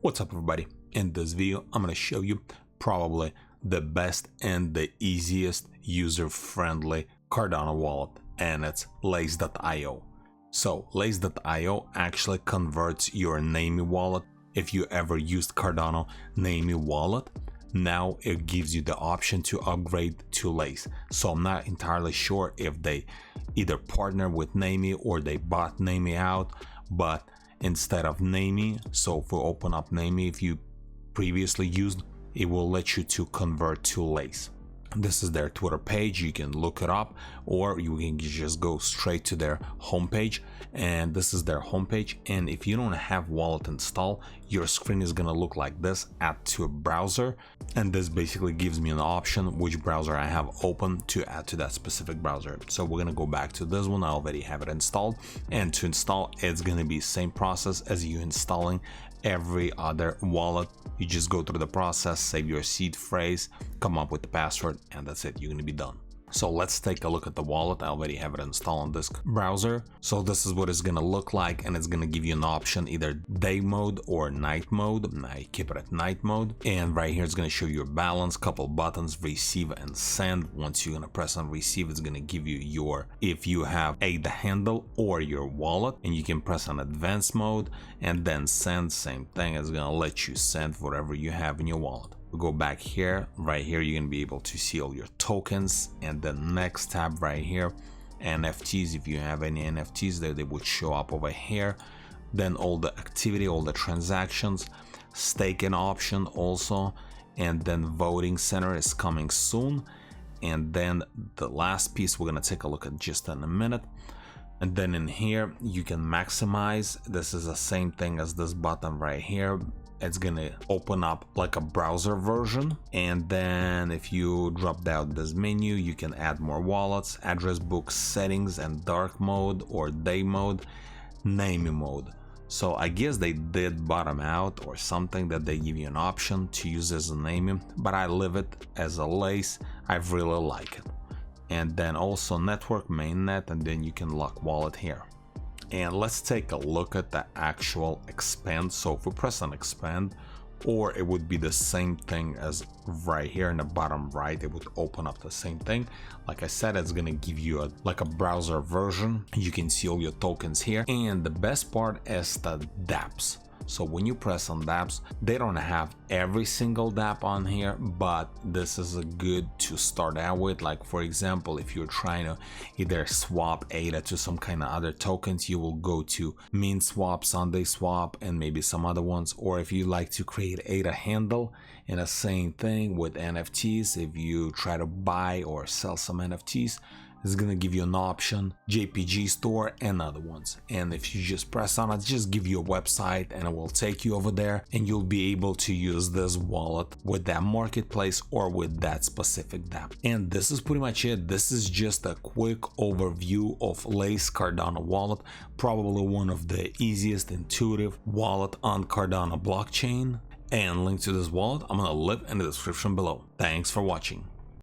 What's up everybody? In this video I'm going to show you probably the best and the easiest user-friendly Cardano wallet, and it's Lace.io. So Lace.io actually converts your Namey wallet. If you ever used Cardano Namey wallet, now it gives you the option to upgrade to Lace. So I'm not entirely sure if they either partner with Namey or they bought Namey out, but instead of Namey, so if we open up Namey, if you previously used, it will let you to convert to Lace. This is their Twitter page, you can look it up, or you can just go straight to their homepage, and this is their homepage. And if you don't have wallet installed, your screen is gonna look like this: add to a browser, and this basically gives me an option which browser I have open to add to that specific browser. So we're gonna go back to this one. I already have it installed, and to install it's gonna be same process as you installing every other wallet. You just go through the process, save your seed phrase, come up with the password, and that's it. You're gonna be done. So let's take a look at the wallet. I already have it installed on this browser. So this is what it's gonna look like, and it's gonna give you an option, either day mode or night mode. I keep it at night mode, and right here it's gonna show you your balance, couple buttons, receive and send. Once you're gonna press on receive, it's gonna give you your, if you have the handle or your wallet, and you can press on advanced mode and then send. Same thing, it's gonna let you send whatever you have in your wallet. We go back here, right here you're gonna be able to see all your tokens, and the next tab right here, NFTs. If you have any NFTs there, they would show up over here. Then all the activity, all the transactions, staking option also, and then voting center is coming soon. And then the last piece we're gonna take a look at just in a minute. And then in here you can maximize. This is the same thing as this button right here. It's gonna open up like a browser version, and then if you drop down this menu, you can add more wallets, address book, settings, and dark mode or day mode, Namey mode. So I guess they did bottom out or something, that they give you an option to use as a Namey, but I leave it as a Lace. I really like it. And then also network, mainnet, and then you can lock wallet here. And let's take a look at the actual expand. So if we press on expand, or it would be the same thing as right here in the bottom right, it would open up the same thing. Like I said, it's gonna give you like a browser version. You can see all your tokens here, and the best part is the dApps. So when you press on dApps, they don't have every single dApp on here, but this is a good to start out with. Like for example, if you're trying to either swap ADA to some kind of other tokens, you will go to Mint Swap, Sunday Swap, and maybe some other ones. Or if you like to create ADA handle, and the same thing with NFTs, if you try to buy or sell some NFTs, it's gonna give you an option, JPG store and other ones. And if you just press on it, just give you a website and it will take you over there, and you'll be able to use this wallet with that marketplace or with that specific dApp. And this is pretty much it. This is just a quick overview of Lace Cardano wallet, probably one of the easiest intuitive wallet on Cardano blockchain. And link to this wallet I'm gonna leave in the description below. Thanks for watching.